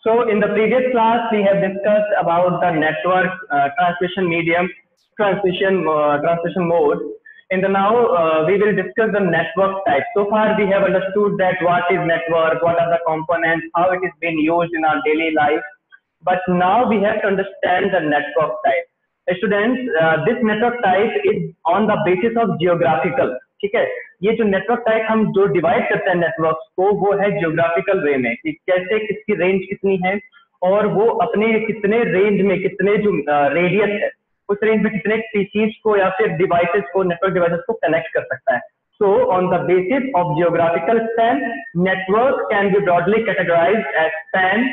So in the previous class, we have discussed about the network transmission medium, transmission mode. In the now, we will discuss the network type. So far, we have understood that what is network, what are the components, how it is being used in our daily life. But now we have to understand the network type. Students, this network type is on the basis of geographical. ठीक है, ये जो network type हम जो divide करते हैं networks को, वो है जियोग्राफिकल वे में कि कैसे किसकी रेंज कितनी है और वो अपने कितने रेंज में कितने जो रेडियस है उस रेंज में कितने स्पीशीज को या फिर डिवाइसेस को नेटवर्क डिवाइसेस को कनेक्ट कर सकता है. So on the basis of geographical span, network can be broadly categorized as SPAN,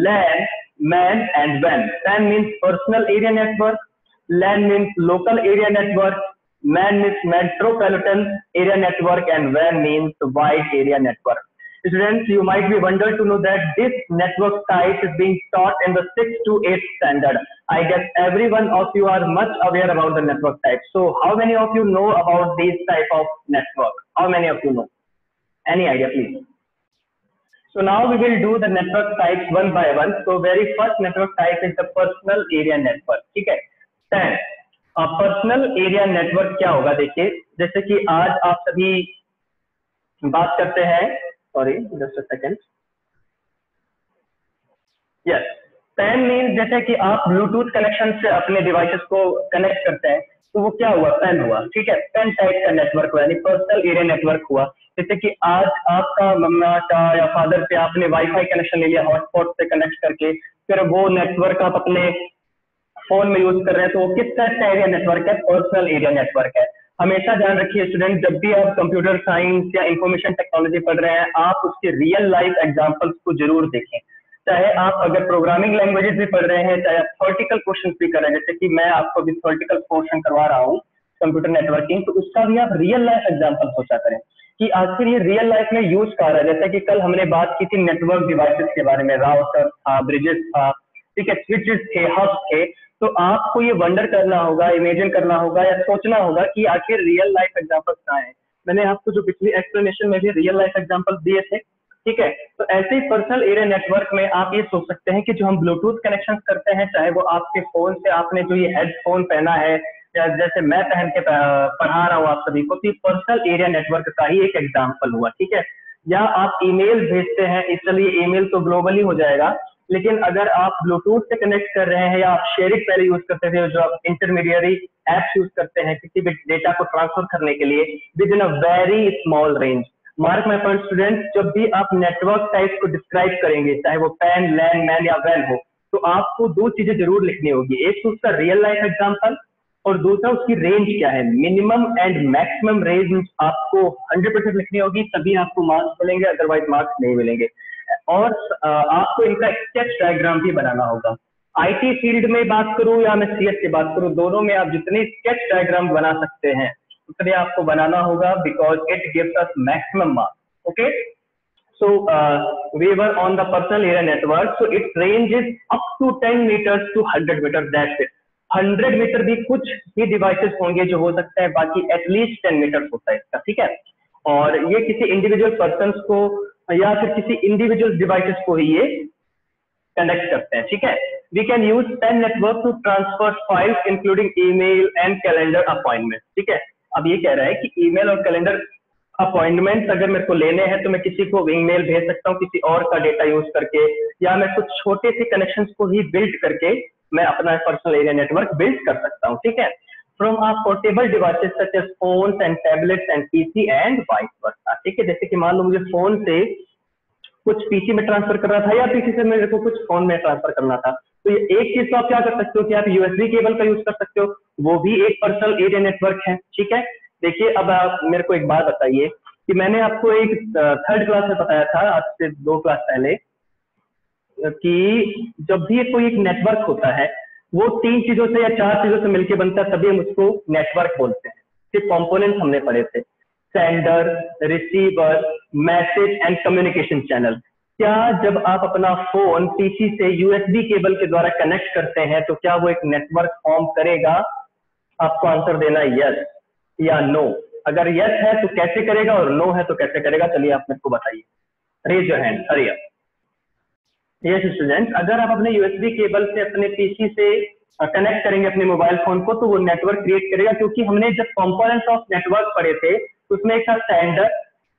LAN, MAN and WAN. SPAN means personal area network, LAN means local area network, MAN means metropolitan area network, and WAN means wide area network. Students, you might be wondered to know that this network type is being taught in the 6th to 8th standard. I guess every one of you are much aware about the network type. So how many of you know about these type of network? How many of you know? Any idea, please? So now we will do the network types one by one. So very first network type is the personal area network. ठीक है, PAN. Personal area network क्या होगा? देखिए, जैसे कि आज आप सभी बात करते हैं, sorry just a second, yes, pan mean जैसे कि आप ब्लूटूथ कनेक्शन से अपने डिवाइसेस को कनेक्ट करते हैं, तो वो क्या हुआ? पैन हुआ. ठीक है, पैन टाइप का नेटवर्क हुआ, यानी पर्सनल एरिया नेटवर्क हुआ. जैसे कि आज आपका मम्मा का या फादर से आपने वाईफाई कनेक्शन ले लिया हॉटस्पॉट से कनेक्ट करके, फिर वो नेटवर्क आप अपने फोन में यूज कर रहे हैं, तो वो किस टाइप का एरिया नेटवर्क है? पर्सनल एरिया नेटवर्क है. हमेशा ध्यान रखिए स्टूडेंट, जब भी आप कंप्यूटर साइंस या इंफॉर्मेशन टेक्नोलॉजी पढ़ रहे हैं, आप उसके रियल लाइफ एग्जांपल्स को जरूर देखें. चाहे आप अगर प्रोग्रामिंग लैंग्वेजेस भी पढ़ रहे हैं, चाहे आप थ्योरेटिकल क्वेश्चन भी कर रहे हैं, जैसे कि मैं आपको भी थ्योरेटिकल पोर्शन करवा रहा हूँ कंप्यूटर नेटवर्किंग, तो उसका भी आप रियल लाइफ एग्जाम्पल सोचा करें कि आखिर ये रियल लाइफ में यूज कर रहा है. जैसे कि कल हमने बात की थी नेटवर्क डिवाइसेस के बारे में, राउटर था, ब्रिजेस था, ठीक है, स्विचेस थे, हब्स थे. तो आपको ये वंडर करना होगा, इमेजिन करना होगा या सोचना होगा कि आखिर रियल लाइफ एग्जांपल्स कहाँ हैं. मैंने आपको जो पिछली एक्सप्लेनेशन में भी रियल लाइफ एग्जांपल दिए थे. ठीक है, तो ऐसे ही पर्सनल एरिया नेटवर्क में आप ये सोच सकते हैं कि जो हम ब्लूटूथ कनेक्शन करते हैं, चाहे वो आपके फोन से आपने जो ये हेडफोन पहना है या जैसे मैं पहन के पढ़ा रहा हूँ आप सभी को, तो पर्सनल एरिया नेटवर्क का ही एक एग्जाम्पल हुआ. ठीक है, या आप ईमेल भेजते हैं, इसलिए ईमेल तो ग्लोबली हो जाएगा, लेकिन अगर आप ब्लूटूथ से कनेक्ट कर रहे हैं या आप शेयरिंग पहले यूज करते थे, जो आप इंटरमीडियरी एप्स यूज करते हैं किसी भी डेटा को ट्रांसफर करने के लिए with in a very small range. Mark my point student, जब भी आप नेटवर्क टाइप को डिस्क्राइब करेंगे, चाहे वो पैन, लैन, मैन या वैन हो, तो आपको दो चीजें जरूर लिखनी होगी. एक तो उसका रियल लाइफ एग्जाम्पल और दूसरा उसकी रेंज क्या है. मिनिमम एंड मैक्सिमम रेंज आपको 100% लिखनी होगी, तभी आपको मार्क्स मिलेंगे, अदरवाइज मार्क्स नहीं मिलेंगे. और आपको इनका स्केच डायग्राम भी बनाना होगा. आईटी फील्ड में बात करूं या मैं सीएस की बात करूं, दोनों में आप जितने स्केच डायग्राम बना सकते हैं उतने आपको बनाना होगा, because it gives us maximum marks. Okay, so we were on the personal area network, so its range is up to 10 meters to 100 meters. That's it. 100 metre भी कुछ ही डिवाइसेस होंगे जो हो सकता है, बाकी एटलीस्ट 10 मीटर होता है इसका. ठीक है, और ये किसी इंडिविजुअल पर्सन को या फिर किसी इंडिविजुअल डिवाइसेस को ही ये कनेक्ट करते हैं. ठीक है, we can use PAN network to transfer files including email and calendar appointment. ठीक है, अब ये कह रहा है कि ईमेल और कैलेंडर अपॉइंटमेंट्स अगर मेरे को लेने हैं तो मैं किसी को ईमेल भेज सकता हूँ किसी और का डेटा यूज करके, या मैं कुछ छोटे से कनेक्शंस को ही बिल्ड करके मैं अपना पर्सनल एरिया नेटवर्क बिल्ड कर सकता हूँ. ठीक है, from our portable devices such as phones and tablets and PC and vice versa. ठीक है, जैसे कि मान लो मुझे फोन से कुछ पीसी में ट्रांसफर करना था या पीसी से मेरे को कुछ फोन में ट्रांसफर करना था, तो ये एक चीज तो आप क्या कर सकते हो कि आप यूएसबी केबल का यूज कर सकते हो, वो भी एक पर्सनल एरिया नेटवर्क है. ठीक है, देखिए अब आप मेरे को एक बात बताइए कि मैंने आपको एक थर्ड क्लास में बताया था आज से 2 क्लास पहले कि जब भी कोई एक नेटवर्क होता है वो 3 चीजों से या 4 चीजों से मिलकर बनता है, तभी हम उसको नेटवर्क बोलते हैं. सिर्फ कंपोनेंट्स हमने पढ़े थे, sender, receiver, message and communication channel. क्या जब आप अपना फोन पीसी से यूएसबी केबल के द्वारा कनेक्ट करते हैं तो क्या वो एक नेटवर्क फॉर्म करेगा? आपको आंसर देना यस या नो. अगर यस है तो कैसे करेगा और नो है तो कैसे करेगा, चलिए आप मेरे को बताइए. Raise your hand, hurry up. Yes student, अगर आप अपने यूएसबी केबल से अपने पीसी से कनेक्ट करेंगे अपने मोबाइल फोन को, तो वो नेटवर्क क्रिएट करेगा, क्योंकि हमने जब कंपोनेंट्स ऑफ नेटवर्क पढ़े थे तो उसमें एक था सेंडर,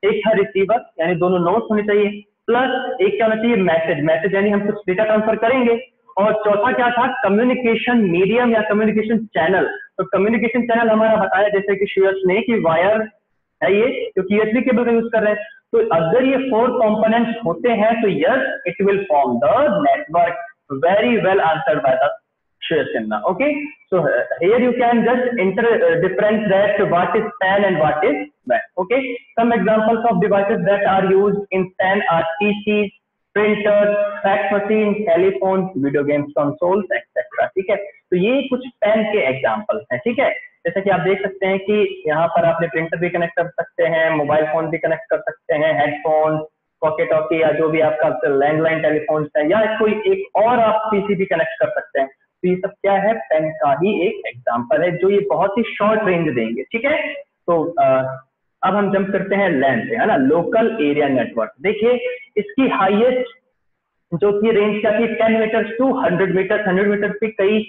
एक था रिसीवर, यानी दोनों नोड्स होने चाहिए, प्लस एक क्या होना चाहिए, मैसेज। मैसेज यानी हम कुछ डेटा ट्रांसफर करेंगे, और चौथा क्या था, कम्युनिकेशन मीडियम या कम्युनिकेशन चैनल। तो कम्युनिकेशन चैनल हमारा बताया जैसे कि श्रेयस ने कि वायर है ये, क्योंकि यूएसबी केबल का यूज कर रहे हैं। तो अगर ये 4 कंपोनेंट्स होते हैं तो yes it will form the network. Very well answered by the Shreyas Sinha. Okay, so here you can just difference that what is PAN and what is WAN. Okay, some examples of devices that are used in PAN are PCs, printers, fax machines, telephones, video games consoles, etc. ठीक है, तो ये कुछ PAN के example हैं। ठीक है, जैसे कि आप देख सकते हैं कि यहाँ पर आपने प्रिंटर भी कनेक्ट कर सकते हैं, मोबाइल फोन भी कनेक्ट कर सकते हैं, हेडफोन, पॉकेट टॉकी, या जो भी आपका लैंडलाइन टेलीफोन है, या कोई एक और आप पीसी भी कनेक्ट कर सकते हैं। तो ये सब क्या है, पेन का ही एक एग्जांपल है, जो ये बहुत ही शॉर्ट रेंज देंगे। ठीक है, तो अब हम जंप करते हैं लैन पे, है ना, लोकल एरिया नेटवर्क। देखिए इसकी हाईएस्ट जो की रेंज क्या थी, 10 मीटर टू 100 मीटर। 100 मीटर पे कई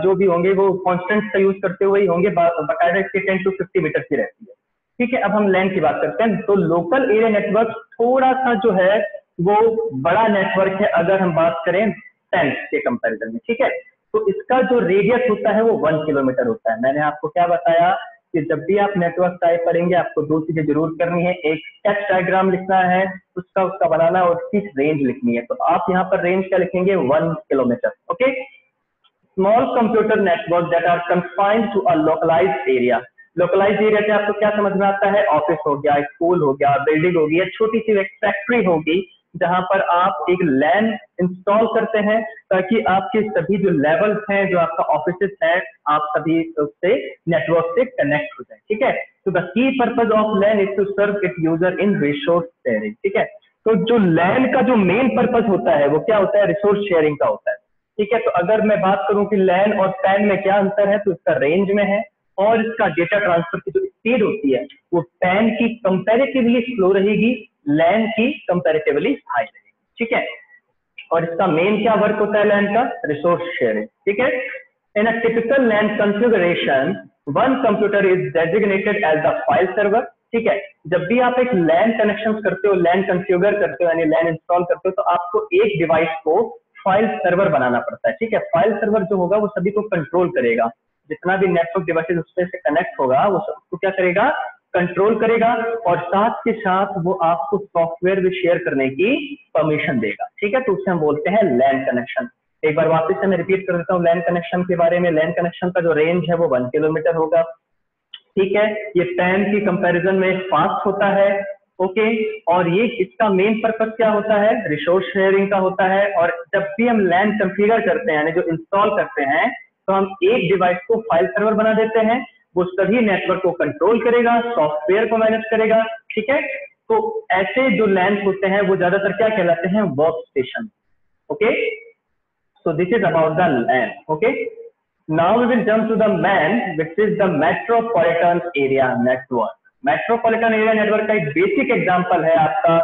जो भी होंगे वो कॉन्स्टेंट का यूज करते हुए ही होंगे, बाकायदा इसके 10 टू 50 मीटर की रहती है। ठीक है, अब हम लैन की बात करते हैं। तो लोकल एरिया नेटवर्क थोड़ा सा जो है वो बड़ा नेटवर्क है अगर हम बात करें 10 के कंपैरिजन में। ठीक है, तो इसका जो रेडियस होता है वो 1 किलोमीटर होता है। मैंने आपको क्या बताया कि जब भी आप नेटवर्क टाइप करेंगे आपको दो चीजें जरूर करनी है, एक टेक्स्ट डायग्राम लिखना है, उसका बनाना है, और उसकी रेंज लिखनी है। तो आप यहाँ पर रेंज क्या लिखेंगे, 1 kilometre. Okay, small computer network that are confined to a localised area. Localised area से आपको क्या समझ में आता है, ऑफिस हो गया, स्कूल हो गया, बिल्डिंग होगी, या छोटी सी एक फैक्ट्री होगी जहां पर आप एक लैन इंस्टॉल करते हैं, ताकि आपके सभी जो लेवल्स हैं, जो आपका ऑफिस है, आप सभी उससे नेटवर्क से कनेक्ट हो जाए। ठीक है, तो the key purpose of LAN is to serve it user in resource sharing. ठीक है, तो जो लैन का जो मेन पर्पज होता है वो क्या होता है, रिसोर्स शेयरिंग का होता है। ठीक है, तो अगर मैं बात करूं कि लैन और पैन में क्या अंतर है, तो इसका रेंज में है, और इसका डेटा ट्रांसफर की जो स्पीड होती है वो पैन की कंपैरेटिवली स्लो रहेगी, लैन की कंपैरेटिवली हाई रहेगी। ठीक है, और इसका मेन क्या वर्क होता है लैन का, रिसोर्स शेयरिंग। ठीक है, in a typical LAN configuration one computer is designated as the file server. ठीक है, जब भी आप एक लैन कनेक्शन करते हो, लैन कॉन्फ़िगर करते हो, यानी लैन इंस्टॉल करते हो, तो आपको एक डिवाइस को फाइल सर्वर बनाना पड़ता है। ठीक है, फाइल सर्वर जो होगा वो सभी को कंट्रोल करेगा, जितना भी नेटवर्क डिवाइसेस उससे कनेक्ट होगा वो सबको क्या करेगा, कंट्रोल करेगा, और साथ के साथ वो आपको सॉफ्टवेयर भी शेयर करने की परमिशन देगा। ठीक है, तो उससे हम बोलते हैं लैन कनेक्शन। एक बार वापस से मैं रिपीट कर देता हूँ लैन कनेक्शन के बारे में। लैन कनेक्शन का जो रेंज है वो 1 किलोमीटर होगा। ठीक है, ये पैन की कंपैरिजन में फास्ट होता है। ओके, और ये इसका मेन पर्पस क्या होता है, रिसोर्स शेयरिंग का होता है। और जब भी हम लैन कॉन्फ़िगर करते हैं, यानी जो इंस्टॉल करते हैं, तो हम एक डिवाइस को फाइल सर्वर बना देते हैं, वो सभी नेटवर्क को कंट्रोल करेगा, सॉफ्टवेयर को मैनेज करेगा। ठीक है, तो ऐसे जो लैन होते हैं वो ज्यादातर क्या कहलाते हैं, work station. Okay, so this is about the LAN. Okay, now we will jump to the MAN, which is the metropolitan area network. Metropolitan area network का एक बेसिक एग्जांपल है आपका,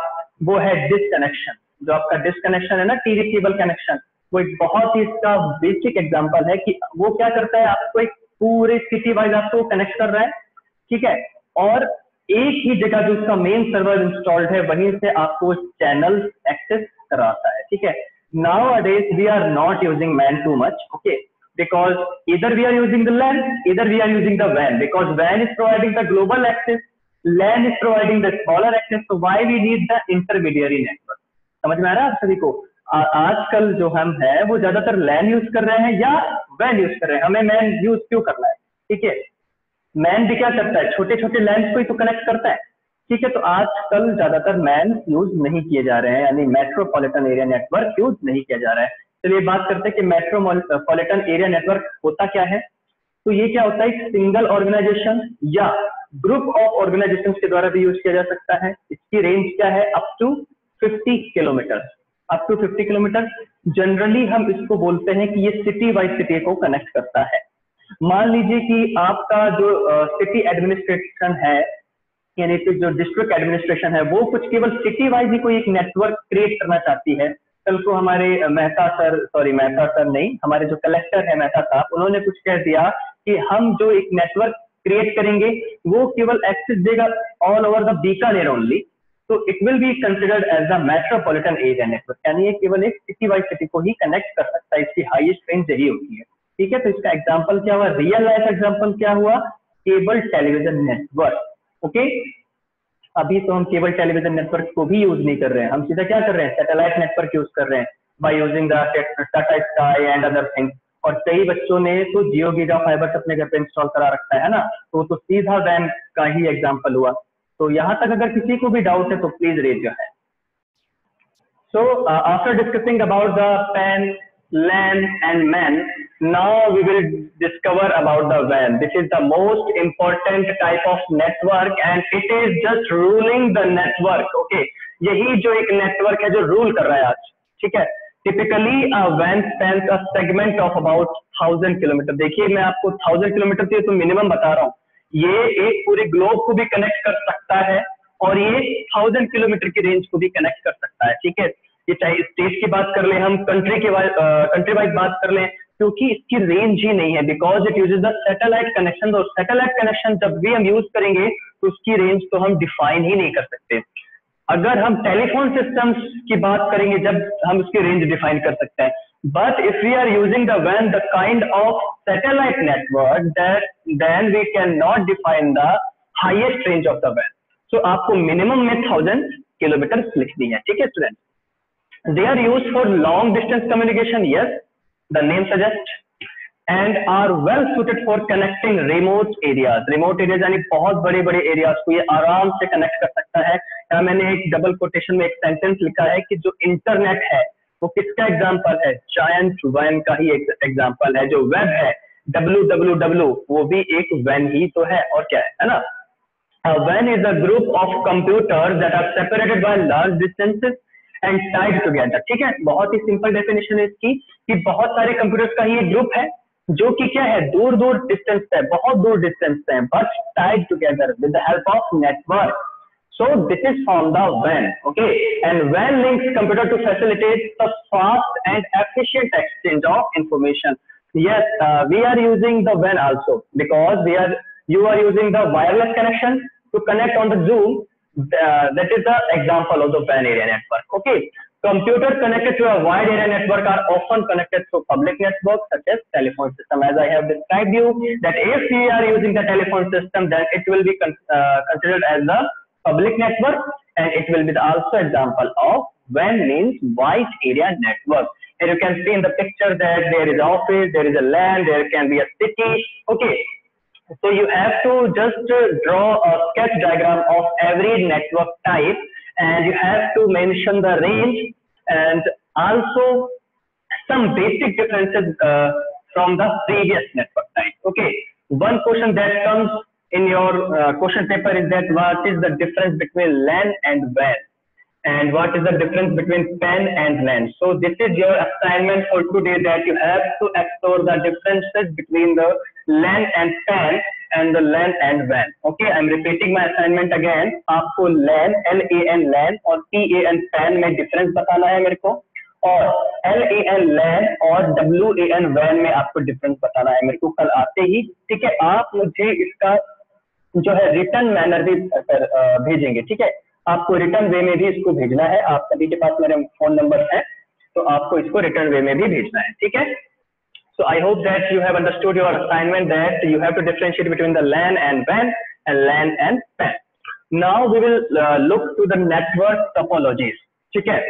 वो है डिस्कनेक्शन। जो आपका डिस्कनेक्शन है ना, टीवी केबल कनेक्शन, वो एक बहुत ही इसका बेसिक एग्जांपल है कि वो क्या करता है, आपको एक पूरे सिटी वाइज आपको कनेक्ट कर रहा है। ठीक है, और एक ही जगह जो उसका मेन सर्वर इंस्टॉल्ड है वहीं से आपको चैनल एक्सेस कराता है। ठीक है, nowadays we are not using MAN too much, okay, because either we are using the LAN, either we are using the WAN, because WAN is providing the global access, LAN is providing the smaller access, so why we need the intermediary network। समझ में आ रहा है आप सभी को? आजकल जो हम है वो ज्यादातर LAN यूज कर रहे हैं या WAN यूज कर रहे हैं, हमें MAN यूज क्यों करना है? ठीक है, मैन भी क्या करता है, छोटे छोटे लैंड को ही तो कनेक्ट करता है। ठीक है, तो आजकल ज्यादातर मैन यूज नहीं किए जा रहे हैं, यानी मेट्रोपॉलिटन एरिया नेटवर्क यूज नहीं किया जा रहा है। चलिए बात करते हैं कि मेट्रोपॉलिटन एरिया नेटवर्क होता क्या है। तो ये क्या होता है, सिंगल ऑर्गेनाइजेशन या ग्रुप ऑफ ऑर्गेनाइजेशन के द्वारा भी यूज किया जा सकता है। इसकी रेंज क्या है, up to 50 kilometre. Up to 50 kilometre. Generally हम इसको बोलते हैं कि ये सिटी वाइज सिटी को कनेक्ट करता है। मान लीजिए कि आपका जो सिटी एडमिनिस्ट्रेशन है, यानी कि जो डिस्ट्रिक्ट एडमिनिस्ट्रेशन है, वो कुछ केवल सिटी वाइज ही कोई एक नेटवर्क क्रिएट करना चाहती है, कल को हमारे मेहता सर नहीं, हमारे जो कलेक्टर है मेहता साहब, उन्होंने कुछ कह दिया कि हम जो एक नेटवर्क क्रिएट करेंगे वो केवल एक्सेस देगा all over the Bikaner only, तो it will be considered as the metropolitan area network, यानी ये केवल एक सिटी वाइज सिटी को ही कनेक्ट कर सकता है, इसकी हाईएस्ट रेंज यही होती है। ठीक है, तो इसका एग्जांपल क्या हुआ, रियल लाइफ एग्जांपल क्या हुआ, केबल टेलीविजन नेटवर्क। ओके, अभी तो हम केबल टेलीविजन नेटवर्क को भी यूज नहीं कर रहे हैं, हम सीधा क्या कर रहे हैं, सैटेलाइट नेटवर्क यूज कर रहे हैं by using the Tata sky and other things. और कई बच्चों ने तो जियो गीगा फाइबर अपने घर पे इंस्टॉल करा रखा है ना, तो सीधा वैन का ही एग्जांपल हुआ। तो यहां तक अगर किसी को भी डाउट है तो please raise your hand. So after discussing about the PAN, LAN and MAN, now we will discover about the WAN. This is the most important type of network and it is just ruling the network. Okay, यही जो एक network है जो rule कर रहा है आज। ठीक है, typically WAN spans a segment of about 1000 kilometre. देखिए मैं आपको 1000 किलोमीटर से तो मिनिमम बता रहा हूँ, ये एक पूरे ग्लोब को भी कनेक्ट कर सकता है और ये 1000 किलोमीटर की रेंज को भी कनेक्ट कर सकता है। ठीक है, ये चाहे स्टेट की बात कर ले, हम कंट्री वाइज बात कर ले, क्योंकि इसकी रेंज ही नहीं है, because it uses the satellite connection. और सैटेलाइट कनेक्शन जब भी हम यूज करेंगे तो उसकी रेंज तो हम डिफाइन ही नहीं कर सकते। अगर हम टेलीफोन सिस्टम्स की बात करेंगे जब हम उसकी रेंज डिफाइन कर सकते हैं, but if we are using the WAN, the kind of satellite network, that then we cannot define the highest range of the WAN. So आपको मिनिमम में 1000 किलोमीटर लिखनी है। ठीक है student, they are used for long distance communication, yes, the name suggests, and are well suited for connecting remote areas. remote areas यानी बहुत बड़े बड़े एरियाज को ये आराम से कनेक्ट कर सकता है। यहाँ मैंने एक डबल कोटेशन में एक सेंटेंस लिखा है कि जो इंटरनेट है वो किसका एग्जाम्पल है, जायंट वैन का ही एग्जाम्पल है। जो वेब है www वो भी एक वैन ही तो है, और क्या है ना। वैन is a group of computers that are separated by large distances and tied together. ठीक है, बहुत ही सिंपल डेफिनेशन है इसकी कि बहुत सारे कंप्यूटर्स का ही एक ग्रुप है जो कि क्या है, दूर दूर डिस्टेंस है, बहुत दूर डिस्टेंस है, but Tide together with the help of network. So this is from the WAN, okay, and WAN links computer to facilitate the fast and efficient exchange of information. Yes, we are using the WAN also because you are using the wireless connection to connect on the Zoom. That is the example of the WAN area network. Okay, computers connected to a wide area network are often connected through public networks such as telephone system. As I have described you, that if we are using the telephone system, then it will be considered as the public network, and it will be the also example of WAN means wide area network. And you can see in the picture that there is office, there is a LAN, there can be a city. Okay, so you have to just draw a sketch diagram of every network type, and you have to mention the range and also some basic differences from the previous network type. Okay, one question that comes in your question paper is that what is the difference between LAN and WAN, and what is the difference between PAN and LAN. So this is your assignment for today, that you have to explore the differences between the LAN and PAN and the LAN and WAN. Okay, I'm repeating my assignment again. आपको LAN, LAN LAN और PAN PAN में difference बताना है मेरे को, और LAN LAN और WAN WAN में आपको डिफरेंस बताना है मेरे को कल आते ही। ठीक है, आप मुझे इसका जो है रिटर्न मैनर भी भेजेंगे। ठीक है, आपको रिटर्न वे में भी इसको भेजना है, आप सभी के पास मेरे फोन नंबर है तो आपको इसको रिटर्न वे में भी भेजना है। ठीक है, so I hope that you have understood your assignment, that you have to differentiate between the LAN and WAN and LAN and PAN. Now we will look to the network topologies. ठीक है,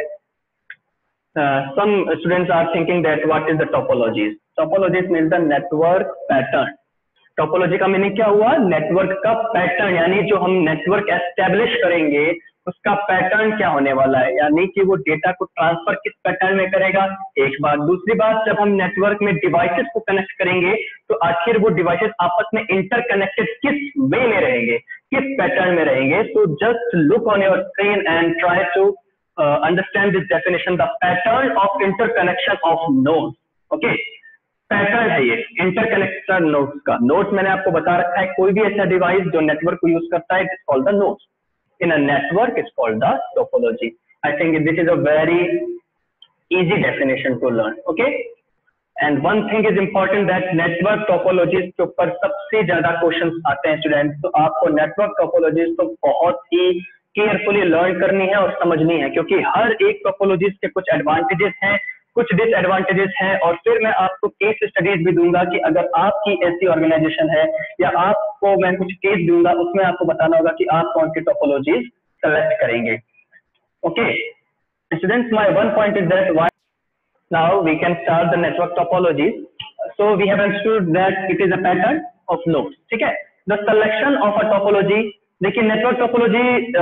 some students are thinking that what is the topologies. Topologies means the network pattern. Topology का meaning क्या हुआ, network का pattern, यानी जो हम network establish करेंगे उसका पैटर्न क्या होने वाला है, यानी कि वो डेटा को ट्रांसफर किस पैटर्न में करेगा। एक बात, दूसरी बात, जब हम नेटवर्क में डिवाइसेस को कनेक्ट करेंगे तो आखिर वो डिवाइसेस आपस में इंटरकनेक्टेड किस वे में रहेंगे, किस पैटर्न में रहेंगे। तो just look on your screen and try to understand this definition, the pattern of interconnection of nodes. Okay, pattern है ये इंटरकनेक्टेड नोड्स का। नोड्स मैंने आपको बता रखा है, कोई भी ऐसा डिवाइस जो नेटवर्क को यूज करता है, it's called the nodes. In a network it's called the topology. I think this is a very easy definition to learn. Okay, and one thing is important that network topologies के ऊपर सबसे ज्यादा questions आते हैं students, तो आपको network topologies तो बहुत ही केयरफुली लर्न करनी है और समझनी है, क्योंकि हर एक टोपोलॉजीज के कुछ एडवांटेजेस हैं, कुछ डिसएडवांटेजेस हैं, और फिर मैं आपको केस स्टडीज भी दूंगा कि अगर आपकी ऐसी ऑर्गेनाइजेशन है या आपको मैं कुछ केस दूंगा, उसमें आपको बताना होगा कि आप कौन सी टोपोलॉजीज सेलेक्ट करेंगे. Okay students, my one point is that why now we can start the network topology. So we have understood that it is a pattern of nodes. ठीक है, the selection of a topology. देखिए network topology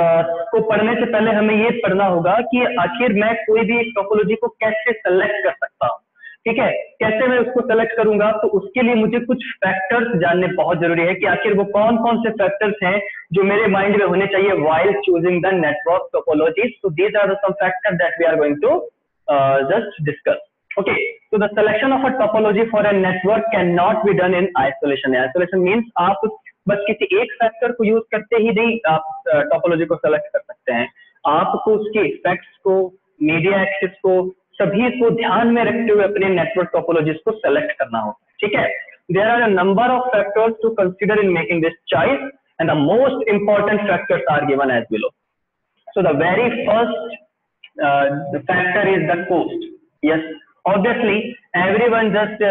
को पढ़ने से पहले हमें ये पढ़ना होगा कि आखिर मैं कोई भी टोपोलॉजी को कैसे सेलेक्ट कर सकता हूँ. ठीक है, कैसे मैं उसको सेलेक्ट करूंगा, तो उसके लिए मुझे कुछ फैक्टर्स जानने बहुत जरूरी है कि आखिर वो कौन कौन से फैक्टर्स हैं जो मेरे माइंड में होने चाहिए while choosing the network topology. So these are the some factors that we are going to just discuss. Okay, so the selection of a topology for a network cannot be done in isolation. Isolation means आप बस किसी एक factor को use करते ही नहीं आप topology को select कर सकते हैं, आपको उसके इफेक्ट्स को, मीडिया एक्सेस को, सभी को ध्यान में रखते हुए अपने नेटवर्क टोपोलॉजीज को सेलेक्ट करना होगा. ठीक है, there are a number of factors to consider in making this choice and the most important factors are given as below. So the very first factor is the cost. Yes, obviously everyone just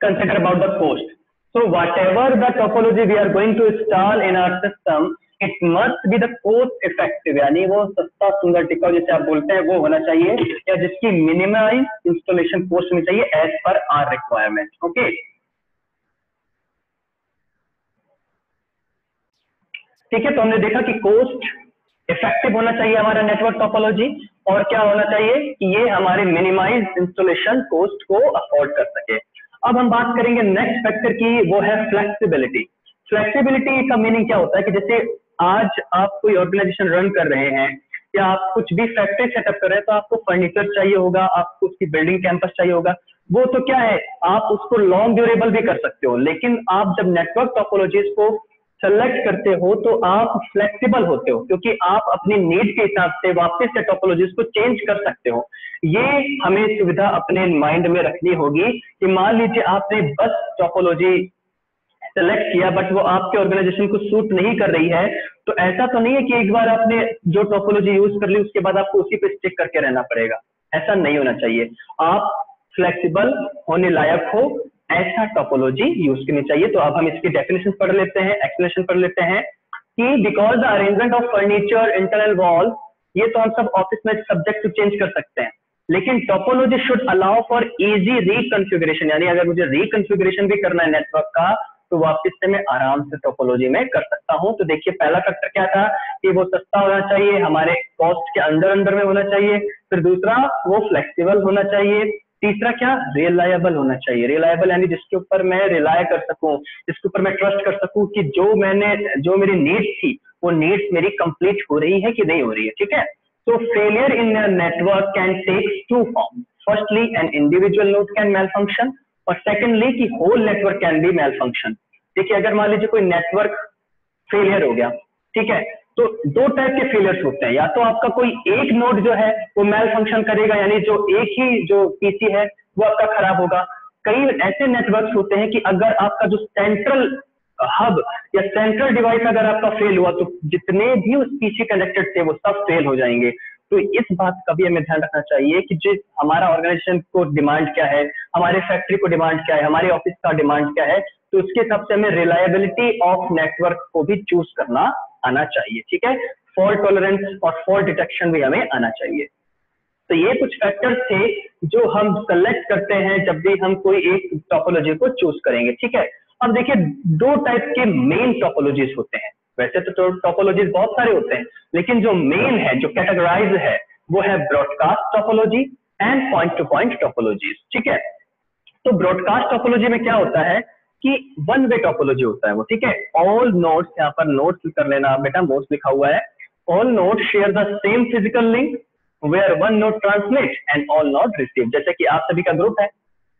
consider about the cost. So whatever the topology we are going to install in our system, it must be the cost effective, यानी वो सस्ता सुंदर टिकाऊ जैसे आप बोलते हैं वो होना चाहिए, या जिसकी मिनिमाइज इंस्टॉलेशन कॉस्ट होनी चाहिए as per are requirement. Okay, ठीक है, तो हमने देखा कि कोस्ट इफेक्टिव होना चाहिए हमारा नेटवर्क टोपोलॉजी, और क्या होना चाहिए कि ये हमारे मिनिमाइज इंस्टॉलेशन कॉस्ट को अफोर्ड कर सके. अब हम बात करेंगे नेक्स्ट फैक्टर की, वो है फ्लेक्सिबिलिटी. फ्लेक्सिबिलिटी का मीनिंग क्या होता है कि जैसे आज आप कोई ऑर्गेनाइजेशन रन कर रहे हैं या आप कुछ भी फैक्ट्री सेटअप कर रहे हैं, तो आपको फर्नीचर चाहिए होगा, आपको उसकी बिल्डिंग कैंपस चाहिए होगा. वो तो क्या है, आप उसको लॉन्ग ड्यूरेबल भी कर सकते हो, लेकिन आप जब नेटवर्क टोपोलॉजीज को सेलेक्ट करते हो तो आप फ्लेक्सिबल होते हो, क्योंकि आप अपनी नीड के हिसाब से वापस से टोपोलॉजीज को चेंज कर सकते हो. ये हमें सुविधा अपने माइंड में रखनी होगी कि मान लीजिए आपने बस टोपोलॉजी सेलेक्ट किया बट वो आपके ऑर्गेनाइजेशन को सूट नहीं कर रही है, तो ऐसा तो नहीं है कि एक बार आपने जो टोपोलॉजी यूज कर ली उसके बाद आपको उसी पे स्टिक करके रहना पड़ेगा. ऐसा नहीं होना चाहिए. आप फ्लेक्सिबल होने लायक हो ऐसा टोपोलॉजी यूज करनी चाहिए. तो अब हम इसकी डेफिनेशन पढ़ लेते हैं, एक्सप्लेनेशन पढ़ लेते हैं कि because the arrangement of furniture, internal wall, ये तो हम सब ऑफिस में सब्जेक्ट टू चेंज कर सकते हैं, लेकिन topology should allow for easy reconfiguration. यानी अगर मुझे रिकॉन्फ़िगरेशन भी करना है नेटवर्क का, तो वापस से मैं आराम से टोपोलॉजी में कर सकता हूं. तो देखिए पहला फैक्टर क्या था कि वो सस्ता होना चाहिए, हमारे कॉस्ट के अंदर में होना चाहिए. फिर दूसरा वो फ्लेक्सिबल होना चाहिए. तीसरा क्या, रिलायबल होना चाहिए. रिलायबल यानी जिसके ऊपर मैं रिलाय कर सकूं, जिसके ऊपर मैं ट्रस्ट कर सकूं कि जो मेरी नीड्स थी वो नीड्स मेरी कंप्लीट हो रही है कि नहीं हो रही है. ठीक है, तो failure in network can take two form. Firstly an individual node can malfunction, और सेकेंडली कि whole network can be malfunction. देखिए अगर मान लीजिए कोई नेटवर्क फेलियर हो गया, ठीक है, तो दो टाइप के फेलियर्स होते हैं. या तो आपका कोई एक नोड जो है वो मेल फंक्शन करेगा, यानी जो एक ही जो पीसी है वो आपका खराब होगा. कई ऐसे नेटवर्क्स होते हैं कि अगर आपका जो सेंट्रल हब या सेंट्रल डिवाइस अगर आपका फेल हुआ, तो जितने भी उस पीसी कनेक्टेड थे वो सब फेल हो जाएंगे. तो इस बात का भी हमें ध्यान रखना चाहिए कि जो हमारा ऑर्गेनाइजेशन को डिमांड क्या है, हमारे फैक्ट्री को डिमांड क्या है, हमारे ऑफिस का डिमांड क्या है, तो उसके हिसाब से हमें रिलायबिलिटी ऑफ नेटवर्क को भी चूज करना आना चाहिए. ठीक है, फॉल्ट टॉलरेंस और फॉल्ट डिटेक्शन भी हमें आना चाहिए. तो ये कुछ फैक्टर्स थे जो हम सेलेक्ट करते हैं जब भी हम कोई एक टोपोलॉजी को चूज करेंगे. ठीक है, अब देखिए दो टाइप के मेन टोपोलॉजीज होते हैं. वैसे तो टोपोलॉजीज बहुत सारे होते हैं, लेकिन जो मेन है, जो कैटेगराइज है, वो है broadcast topology and point to point topologies. ठीक है, तो ब्रॉडकास्ट टोपोलॉजी में क्या होता है कि वन वे टोपोलॉजी होता है वो. ठीक है, ऑल नोड्स, यहाँ पर नोड्स कर लेना बेटा, नोड्स लिखा हुआ है. All nodes share the same physical link where one node transmit and all node receive. जैसे कि आप सभी का ग्रुप है,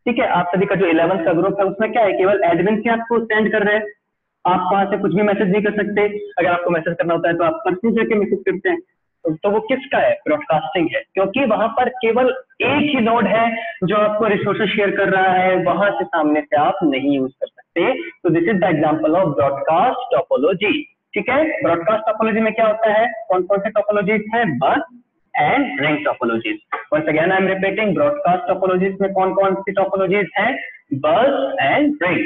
ठीक है, आप सभी का जो 11th का ग्रुप है उसमें क्या है, केवल एडमिन से आपको सेंड कर रहे हैं, आप वहां से कुछ भी मैसेज नहीं कर सकते. अगर आपको मैसेज करना होता है तो आप पर्सनल जाके मैसेज करते हैं. तो वो किसका है? ब्रॉडकास्टिंग है, क्योंकि वहां पर केवल एक ही नोड है जो आपको रिसोर्सेज शेयर कर रहा है, वहां से सामने से आप नहीं यूज कर सकते। तो this is the example of broadcast topology. ठीक है, ब्रॉडकास्ट टोपोलॉजी में क्या होता है? कौन कौन से टोपोलॉजीज हैं? Bus and ring topologies. Once again I am repeating, broadcast topologies में कौन कौन सी टोपोलॉजीज हैं? Bus and ring.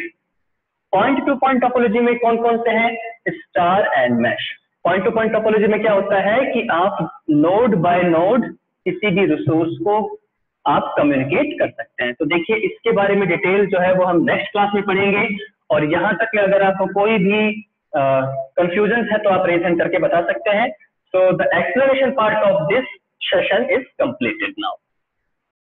Point to point topology में कौन कौन से हैं? Star and mesh. Point to point topology में क्या होता है कि आप नोड बाय नोड किसी भी रिसोर्स को आप कम्युनिकेट कर सकते हैं। तो देखिए, इसके बारे में डिटेल जो है वो हम नेक्स्ट क्लास में पढ़ेंगे, और यहाँ तक अगर आपको कोई भी कंफ्यूजन है तो आप रेज करके बता सकते हैं। So the explanation part of this session is completed now.